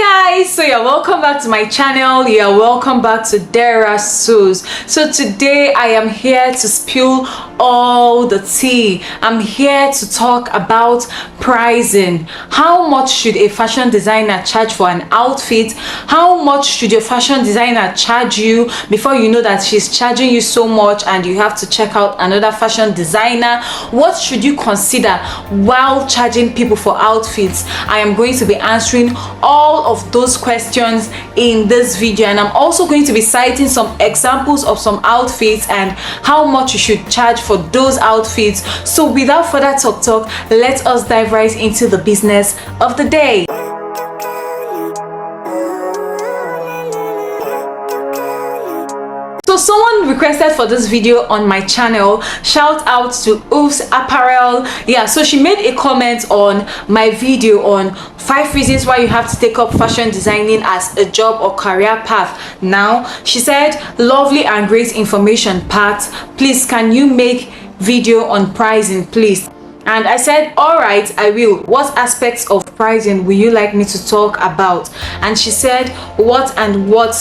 Guys, so you're welcome back to my channel. You're welcome back to Chidera Sus. So today I am here to spill all the tea. I'm here to talk about pricing. How much should a fashion designer charge for an outfit? How much should your fashion designer charge you before you know that she's charging you so much and you have to check out another fashion designer? What should you consider while charging people for outfits? I am going to be answering all of those questions in this video, and I'm also going to be citing some examples of some outfits and how much you should charge for those outfits. So without further talk, let us dive right into the business of the day. So someone requested for this video on my channel. Shout out to Oops Apparel. Yeah, so she made a comment on my video on 5 reasons why you have to take up fashion designing as a job or career path. Now she said, lovely and great information, Pat, please can you make video on pricing, please? And I said, all right, I will. What aspects of pricing will you like me to talk about? And she said, what and what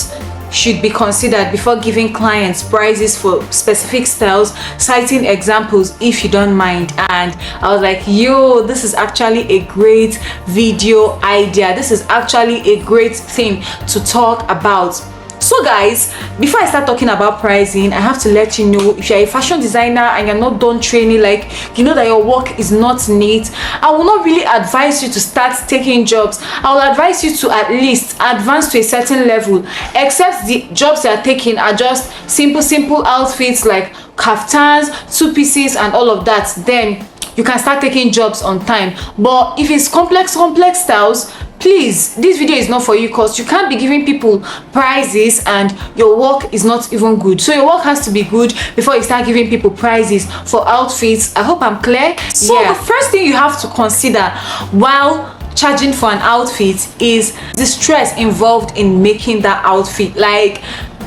should be considered before giving clients prices for specific styles, citing examples if you don't mind. And I was like, yo, this is actually a great video idea. This is actually a great thing to talk about. So guys, before I start talking about pricing, I have to let you know, if you're a fashion designer and you're not done training, like you know that your work is not neat, I will not really advise you to start taking jobs. I will advise you to at least advance to a certain level, except the jobs you're taking are just simple outfits like kaftans, 2 pieces and all of that. Then you can start taking jobs on time. But if it's complex styles, please, this video is not for you, because you can't be giving people prices and your work is not even good. So your work has to be good before you start giving people prices for outfits. I hope I'm clear. So the first thing you have to consider while charging for an outfit is the stress involved in making that outfit. Like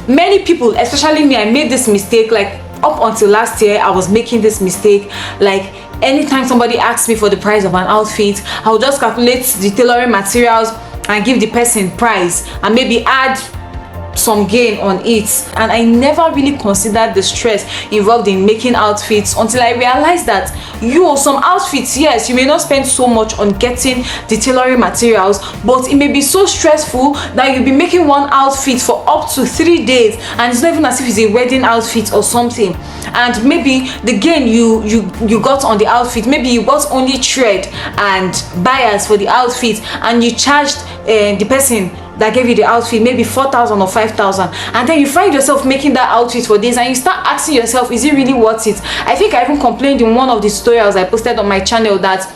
many people, especially me, I made this mistake. Like up until last year, I was making this mistake. Like anytime somebody asks me for the price of an outfit, I'll just calculate the tailoring materials and give the person price and maybe add some gain on it. And I never really considered the stress involved in making outfits until I realized that some outfits, yes, you may not spend so much on getting the tailoring materials, but it may be so stressful that you'll be making one outfit for up to 3 days, and it's not even as if it's a wedding outfit or something. And maybe the gain you got on the outfit, maybe you bought only thread and buyers for the outfit, and you charged the person that gave you the outfit maybe 4,000 or 5,000, and then you find yourself making that outfit for this, and you start asking yourself, is it really worth it? I think I even complained in one of the tutorials I posted on my channel that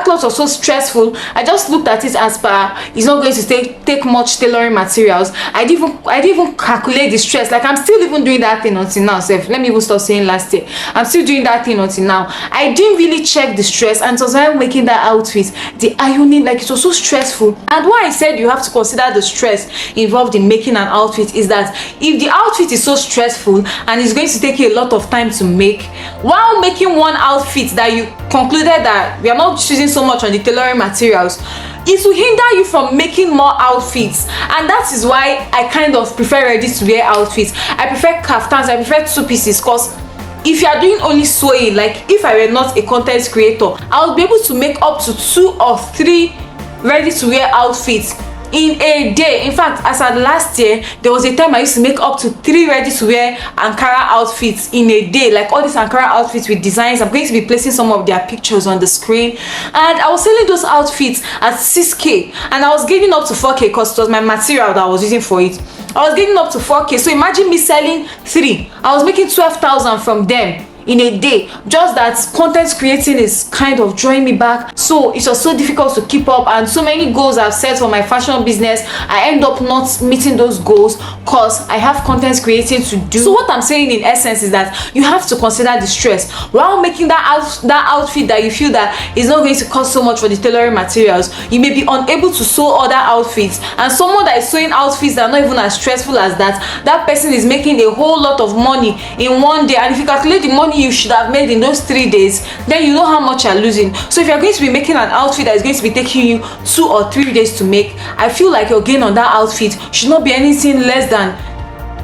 cloth was so stressful. I just looked at it as per it's not going to take much tailoring materials. I didn't even calculate the stress. Like I'm still even doing that thing until now. So let me even stop saying last year. I'm still doing that thing until now. I didn't really check the stress, and so I'm making that outfit, the ironing, like it was so stressful. And why I said you have to consider the stress involved in making an outfit is that if the outfit is so stressful and it's going to take you a lot of time to make, while making one outfit that you concluded that we are not using so much on the tailoring materials, it will hinder you from making more outfits. And that is why I kind of prefer ready-to-wear outfits. I prefer kaftans, I prefer 2 pieces, because if you are doing only sewing, like if I were not a content creator, I would be able to make up to 2 or 3 ready-to-wear outfits in a day. In fact, as at last year, there was a time I used to make up to 3 ready-to-wear Ankara outfits in a day. Like all these Ankara outfits with designs. I'm going to be placing some of their pictures on the screen. And I was selling those outfits at 6k, and I was getting up to 4k because it was my material that I was using for it. I was getting up to 4k. So imagine me selling 3. I was making 12,000 from them in a day. Just that content creating is kind of drawing me back, so it was so difficult to keep up, and so many goals I've set for my fashion business, I end up not meeting those goals because I have content creating to do. So what I'm saying in essence is that you have to consider the stress while making that outfit that you feel that is not going to cost so much for the tailoring materials. You may be unable to sew other outfits, and someone that is sewing outfits that are not even as stressful as that person is making a whole lot of money in one day. And if you calculate the money money you should have made in those 3 days, then you know how much you're losing. So if you're going to be making an outfit that is going to be taking you 2 or 3 days to make, I feel like your gain on that outfit should not be anything less than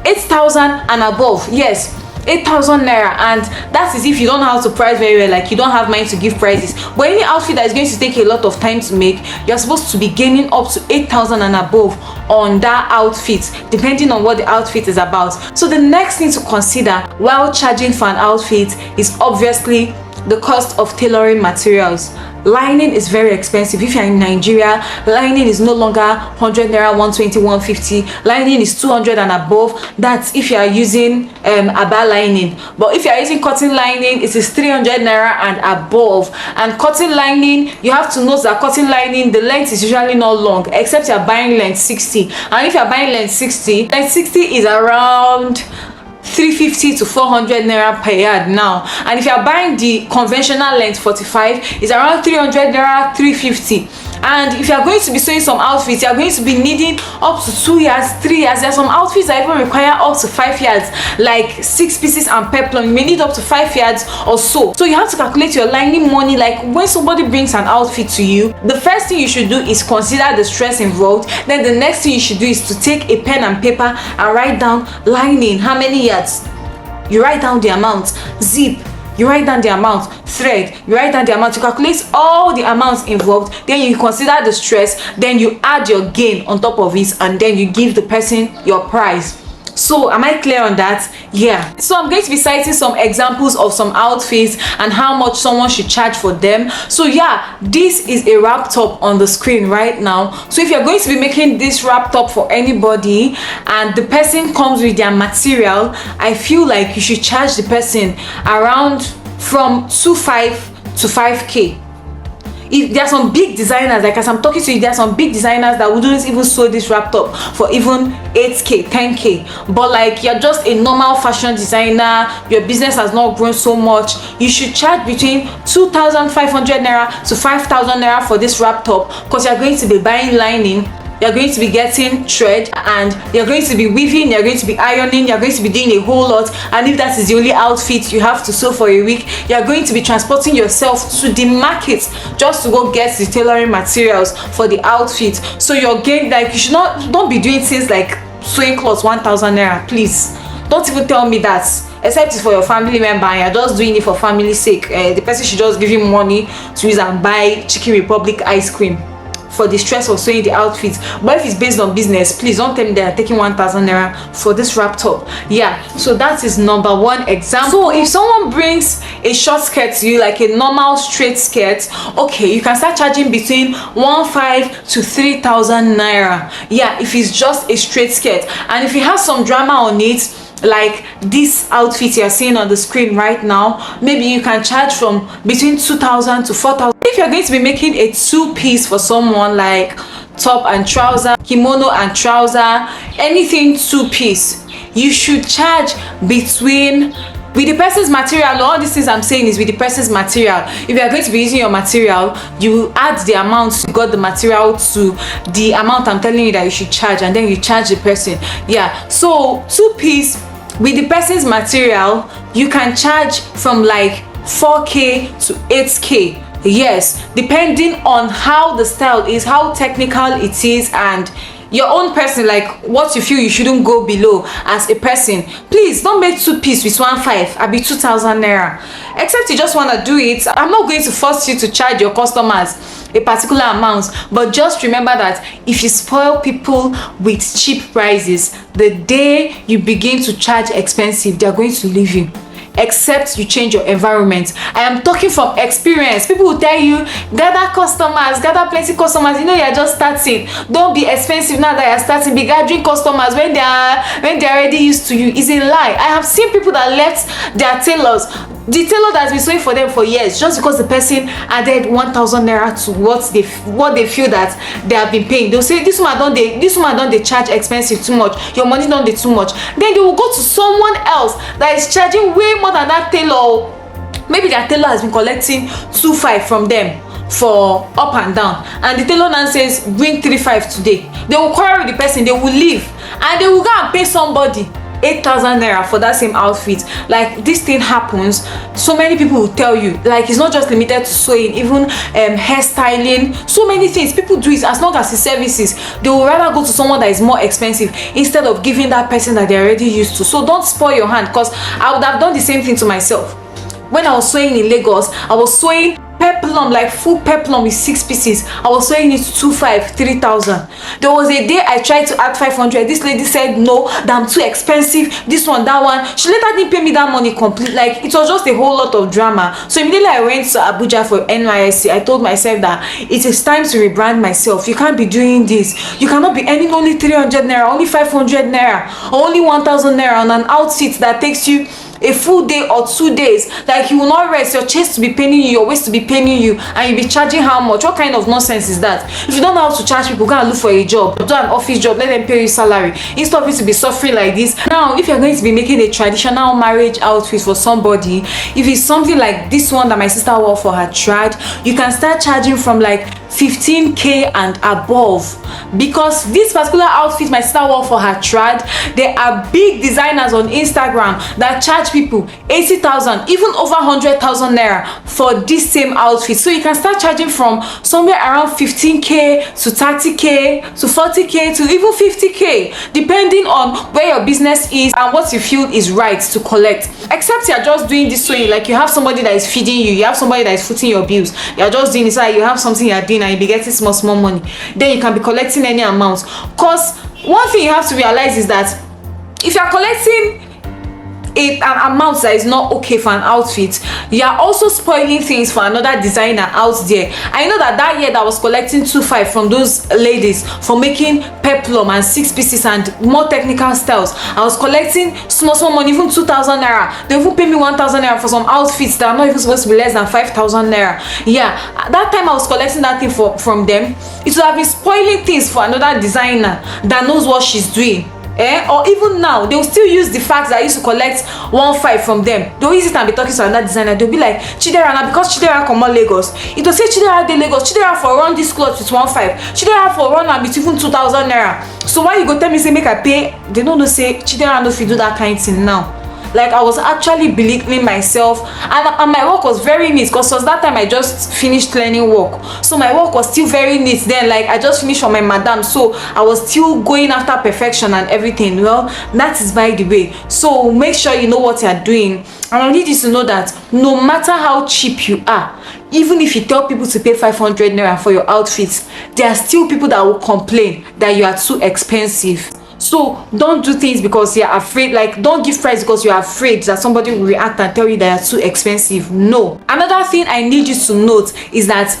8,000 and above. Yes, 8,000 naira, and that is if you don't know how to price very well, like you don't have money to give prices. But any outfit that is going to take a lot of time to make, you're supposed to be gaining up to 8,000 and above on that outfit, depending on what the outfit is about. So the next thing to consider while charging for an outfit is obviously the cost of tailoring materials. Lining is very expensive. If you're in Nigeria, lining is no longer 100 naira, 120, 150. Lining is 200 and above. That's if you are using aba lining. But if you are using cotton lining, it is 300 naira and above. And cotton lining, you have to note that cotton lining, the length is usually not long, except you're buying length 60. And if you're buying length 60 is around 350 to 400 naira per yard now. And if you are buying the conventional length 45, it's around 300 naira, 350. And if you are going to be sewing some outfits, you are going to be needing up to 2 yards, 3 yards. There are some outfits that even require up to 5 yards, like 6 pieces and peplum. You may need up to 5 yards or so. So you have to calculate your lining money. Like when somebody brings an outfit to you, the first thing you should do is consider the stress involved. Then the next thing you should do is to take a pen and paper and write down lining, how many yards. You write down the amount, zip, you write down the amount, thread, you write down the amount, you calculate all the amounts involved, then you consider the stress, then you add your gain on top of it, and then you give the person your price. So am I clear on that? Yeah. So I'm going to be citing some examples of some outfits and how much someone should charge for them. So yeah, this is a wrap top on the screen right now. So if you're going to be making this wrap top for anybody and the person comes with their material, I feel like you should charge the person around from 2.5 to 5k. If there are some big designers, like as I'm talking to you, there are some big designers that wouldn't even sew this wrap top for even 8k, 10k. But like you're just a normal fashion designer, your business has not grown so much, you should charge between 2,500 naira to 5,000 naira for this wrap top, because you're going to be buying lining, you're going to be getting thread, and you're going to be weaving, you're going to be ironing, you're going to be doing a whole lot. And if that is the only outfit you have to sew for a week, you're going to be transporting yourself to the market just to go get the tailoring materials for the outfit. So you're getting, like, you should don't be doing things like sewing clothes 1,000 naira, please. Don't even tell me that, except it's for your family member and you're just doing it for family's sake. The person should just give you money to use and buy Chicken Republic ice cream for the stress of sewing the outfits. But if it's based on business, please don't tell me they're taking 1,000 naira for this wrap top. Yeah, so that is number one example. So if someone brings a short skirt to you, like a normal straight skirt, okay, you can start charging between 1,500 to 3,000 naira. Yeah, if it's just a straight skirt. And if it has some drama on it, like this outfit you're seeing on the screen right now, maybe you can charge from between 2,000 to 4,000. If you're going to be making a two-piece for someone, like top and trouser, kimono and trouser, anything two-piece, you should charge between, with the person's material. All these things I'm saying is with the person's material. If you are going to be using your material, you add the amount you got the material to the amount I'm telling you that you should charge, and then you charge the person. Yeah, so two-piece with the person's material, you can charge from like 4k to 8k. Yes, depending on how the style is, how technical it is, and your own person, like what you feel you shouldn't go below as a person. Please don't make two-piece with 1,500, I'll be 2,000 naira. Except you just want to do it. I'm not going to force you to charge your customers a particular amount, but just remember that if you spoil people with cheap prices, the day you begin to charge expensive, they're going to leave you, except you change your environment. I am talking from experience. People will tell you, gather customers, gather plenty customers. You know, you're just starting. Don't be expensive now that you're starting. Be gathering customers when they're already used to you. It's a lie. I have seen people that left their tailors, the tailor that's been sewing for them for years, just because the person added 1,000 naira to what they feel that they have been paying. They'll say, this woman don't they charge expensive too much, your money don't they too much. Then they will go to someone else that is charging way more than that tailor. Maybe their tailor has been collecting 2,500 from them for up and down, and the tailor now says bring 3,500 today. They will quarrel with the person, they will leave, and they will go and pay somebody 8,000 naira for that same outfit. Like, this thing happens. So many people will tell you, like, it's not just limited to sewing, even hairstyling, so many things. People do it. As long as it's services, they will rather go to someone that is more expensive instead of giving that person that they're already used to. So don't spoil your hand, because I would have done the same thing to myself. When I was sewing in Lagos, I was sewing peplum, like full peplum with 6 pieces. I was sewing it 2,500, 3,000. There was a day I tried to add 500. This lady said no, that I'm too expensive, this one, that one. She later didn't pay me that money complete. Like, it was just a whole lot of drama. So immediately I went to Abuja for NYSC. I told myself that it is time to rebrand myself. You can't be doing this. You cannot be earning only 300 naira, only 500 naira, or only 1,000 naira on an outfit that takes you a full day or 2 days. Like, you will not rest, your chest to be paining you, your waist to be paining you, and you'll be charging how much? What kind of nonsense is that? If you don't know how to charge people, go and look for a job, do an office job, let them pay you salary, instead of you to be suffering like this. Now, if you're going to be making a traditional marriage outfit for somebody, if it's something like this one that my sister wore for her trad, you can start charging from like 15k and above, because this particular outfit my sister wore for her trad, there are big designers on Instagram that charge people 80,000, even over 100,000 naira for this same outfit. So you can start charging from somewhere around 15k to 30k to 40k to even 50k, depending on where your business is and what you feel is right to collect. Except you're just doing this way, like you have somebody that is feeding you, you have somebody that is footing your bills, you're just doing this, you have something you're doing and you be getting small money, then you can be collecting any amount. Because one thing you have to realize is that if you're collecting an amount that is not okay for an outfit, you are also spoiling things for another designer out there. I know that year that I was collecting 2,500 from those ladies for making peplum and 6 pieces and more technical styles, I was collecting small money, even 2,000 naira. They even pay me 1,000 naira for some outfits that are not even supposed to be less than 5,000 naira. Yeah, that time I was collecting that thing from them. It would have been spoiling things for another designer that knows what she's doing. Or even now, they will still use the fact that I used to collect 1,500 from them. They'll use it and be talking to another designer. They'll be like, Chidera, now because Chidera come on Lagos, it will say Chidera de Lagos, Chidera for run this cloth with 1,500, Chidera for run and with even 2,000 naira. So why you go tell me say make I pay? They don't know say Chidera no fit do that kind of thing now. Like, I was actually belittling myself, and my work was very neat, because that time I just finished learning work, so my work was still very neat then. Like, I just finished for my madam, so I was still going after perfection and everything. Well, that is by the way. So make sure you know what you are doing, and I need you to know that no matter how cheap you are, even if you tell people to pay 500 naira for your outfits, there are still people that will complain that you are too expensive. So don't do things because you're afraid. Like, don't give price because you're afraid that somebody will react and tell you that you're too expensive. No. Another thing I need you to note is that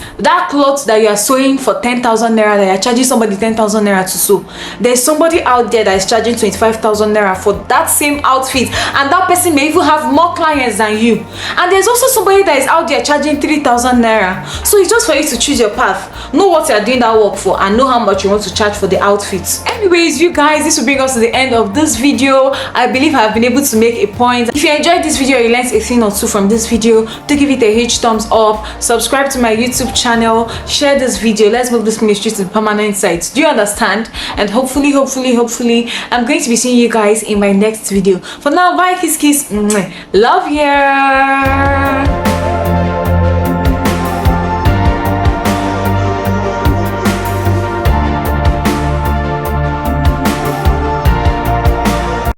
cloth that you are sewing for 10,000 naira, that you're charging somebody 10,000 naira to sew, there's somebody out there that is charging 25,000 naira for that same outfit, and that person may even have more clients than you. And there's also somebody that is out there charging 3,000 naira. So it's just for you to choose your path, know what you're doing that work for, and know how much you want to charge for the outfits. Anyways, you guys, this will bring us to the end of this video. I believe I've been able to make a point. If you enjoyed this video, you learned a thing or two from this video, do give it a huge thumbs up, subscribe to my YouTube channel, share this video. Let's move this ministry to permanent sites. Do you understand? And hopefully I'm going to be seeing you guys in my next video. For now, bye, kiss, love you.